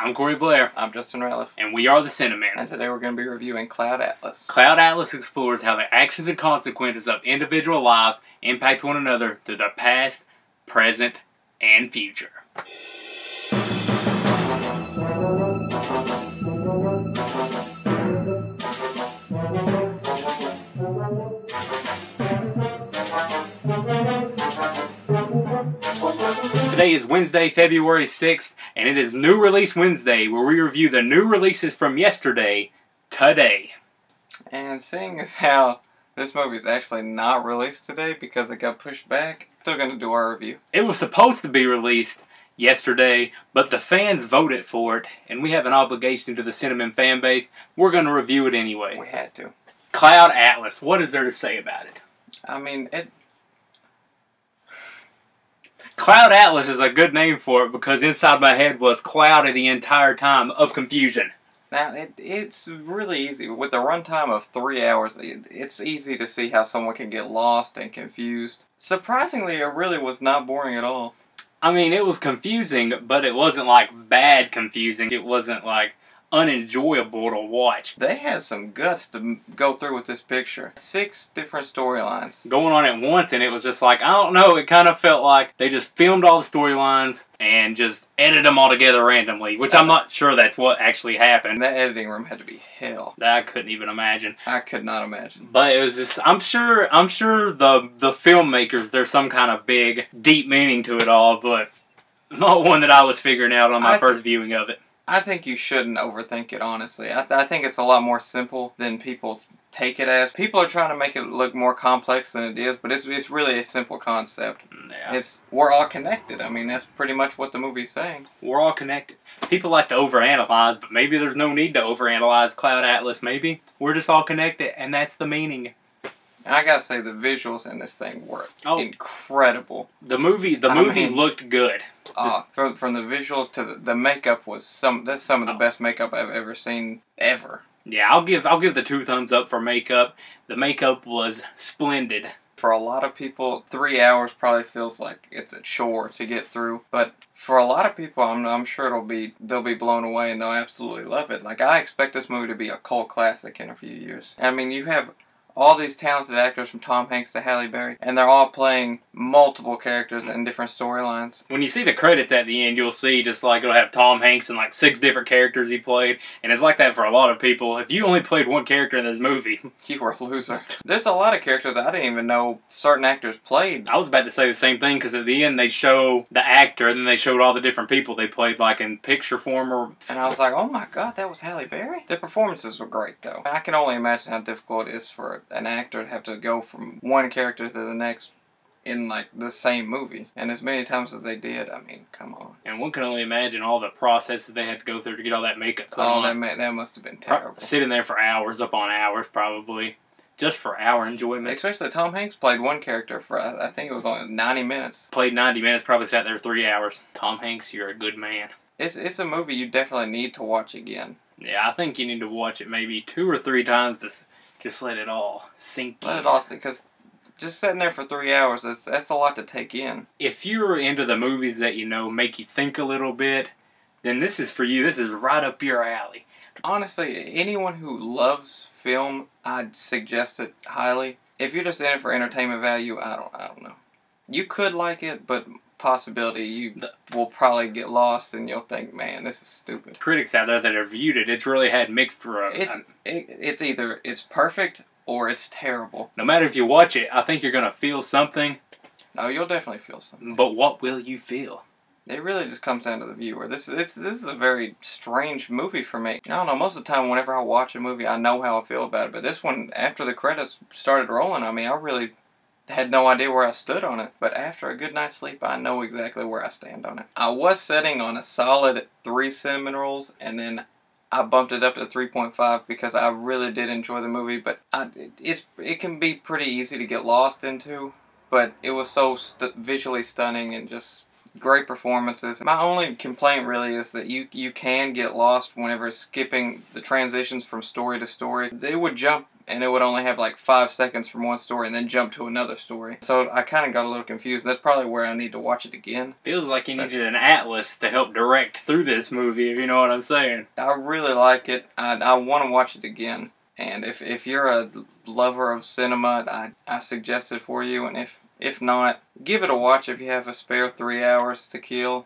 I'm Corey Blair. I'm Justin Ratliff. And we are the Cinemen. And today we're going to be reviewing Cloud Atlas. Cloud Atlas explores how the actions and consequences of individual lives impact one another through the past, present, and future. Today is Wednesday, February 6th, and it is New Release Wednesday, where we review the new releases from yesterday, today. And seeing as how this movie is actually not released today because it got pushed back, still going to do our review. It was supposed to be released yesterday, but the fans voted for it, and we have an obligation to the Cinemen fan base. We're going to review it anyway. We had to. Cloud Atlas, what is there to say about it? I mean, Cloud Atlas is a good name for it because inside my head was cloudy the entire time of confusion. Now, it's really easy. With a runtime of 3 hours, it's easy to see how someone can get lost and confused. Surprisingly, it really was not boring at all. I mean, it was confusing, but it wasn't like bad confusing. It wasn't like unenjoyable to watch. They had some guts to go through with this picture. 6 different storylines going on at once, and it was just like, I don't know, it kind of felt like they just filmed all the storylines and just edited them all together randomly, which I'm not sure that's what actually happened. That editing room had to be hell. I couldn't even imagine. I could not imagine. But it was just, I'm sure the filmmakers, there's some kind of big, deep meaning to it all, but not one that I was figuring out on my first viewing of it. I think you shouldn't overthink it, honestly. I think it's a lot more simple than people take it as. People are trying to make it look more complex than it is, but it's really a simple concept. Yeah. We're all connected. I mean, that's pretty much what the movie's saying. We're all connected. People like to overanalyze, but maybe there's no need to overanalyze Cloud Atlas. Maybe we're just all connected, and that's the meaning. I gotta say, the visuals in this thing were incredible. The movie looked good. From the visuals to the makeup was that's some of the best makeup I've ever seen ever. Yeah, I'll give the 2 thumbs up for makeup. The makeup was splendid. For a lot of people, 3 hours probably feels like it's a chore to get through, but for a lot of people, I'm sure they'll be blown away and they'll absolutely love it. Like, I expect this movie to be a cult classic in a few years. I mean, you have all these talented actors from Tom Hanks to Halle Berry, and they're all playing multiple characters in different storylines. When you see the credits at the end, you'll see just like it'll have Tom Hanks and like 6 different characters he played, and it's like that for a lot of people. If you only played one character in this movie, you were a loser. There's a lot of characters I didn't even know certain actors played. I was about to say the same thing, because at the end they show the actor, and then they showed all the different people they played, like in picture form. And I was like, oh my god, that was Halle Berry? The performances were great, though. I can only imagine how difficult it is for an actor to have to go from one character to the next in like the same movie, and as many times as they did. I mean, come on. And one can only imagine all the processes they had to go through to get all that makeup put on. That must have been terrible. Sitting there for hours upon hours, probably, just for our enjoyment. Especially Tom Hanks played one character for, I think it was only 90 minutes. Played 90 minutes, probably sat there 3 hours. Tom Hanks, you're a good man. It's a movie you definitely need to watch again. Yeah, I think you need to watch it maybe 2 or 3 times to just let it all sink in. Let it all sink, because just sitting there for 3 hours, that's a lot to take in. If you're into the movies that, make you think a little bit, then this is for you. This is right up your alley. Honestly, anyone who loves film, I'd suggest it highly. If you're just in it for entertainment value, I don't know. You could like it, but possibility you will probably get lost and you'll think, man, this is stupid. Critics out there that have viewed it, it's really had mixed reviews. It's either it's perfect or it's terrible. No matter if you watch it, I think you're going to feel something. Oh, you'll definitely feel something. But what will you feel? It really just comes down to the viewer. This is a very strange movie for me. I don't know, most of the time whenever I watch a movie, I know how I feel about it. But this one, after the credits started rolling, I mean, I really had no idea where I stood on it, but after a good night's sleep, I know exactly where I stand on it. I was setting on a solid 3 cinnamon rolls, and then I bumped it up to 3.5 because I really did enjoy the movie, but it can be pretty easy to get lost into, but it was so visually stunning and just Great performances. My only complaint really is that you can get lost whenever skipping the transitions from story to story. They would jump and it would only have like 5 seconds from one story and then jump to another story. So I kind of got a little confused. That's probably where I need to watch it again. Feels like you needed an atlas to help direct through this movie, if you know what I'm saying. I really like it. I want to watch it again. And if you're a lover of cinema, I suggest it for you. And if not, give it a watch if you have a spare 3 hours to kill.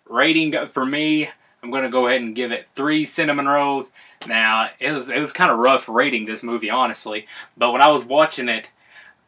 Rating for me, I'm going to go ahead and give it 3 cinnamon rolls. Now, it was kind of rough rating this movie, honestly. But when I was watching it,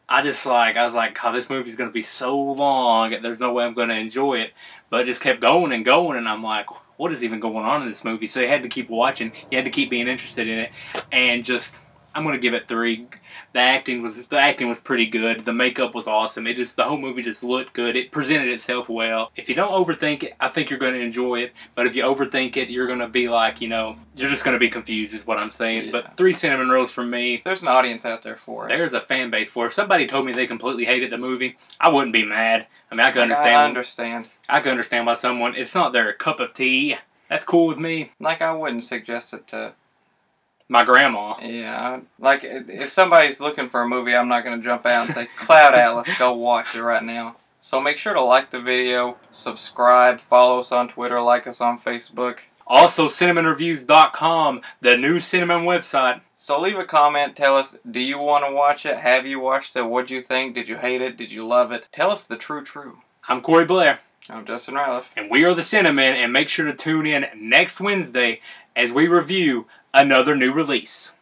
I was like, oh, this movie's going to be so long. There's no way I'm going to enjoy it. But it just kept going and going, and I'm like, what is even going on in this movie? So you had to keep watching. You had to keep being interested in it. And just, I'm going to give it 3. The acting was pretty good. The makeup was awesome. The whole movie just looked good. It presented itself well. If you don't overthink it, I think you're going to enjoy it. But if you overthink it, you're going to be like, you know, you're just going to be confused is what I'm saying. Yeah. But 3 cinnamon rolls from me. There's an audience out there for it. There's a fan base for it. If somebody told me they completely hated the movie, I wouldn't be mad. I mean, I could understand. I understand. I could understand why someone, it's not their cup of tea. That's cool with me. Like, I wouldn't suggest it to my grandma. Yeah, like, if somebody's looking for a movie, I'm not going to jump out and say, Cloud Atlas, go watch it right now. So make sure to like the video, subscribe, follow us on Twitter, like us on Facebook. Also, CinemaReviews.com, the new Cinnamon website. So leave a comment, tell us, do you want to watch it? Have you watched it? What'd you think? Did you hate it? Did you love it? Tell us the true. I'm Corey Blair. I'm Justin Ryliff. And we are the Cinnamon, and make sure to tune in next Wednesday as we review another new release.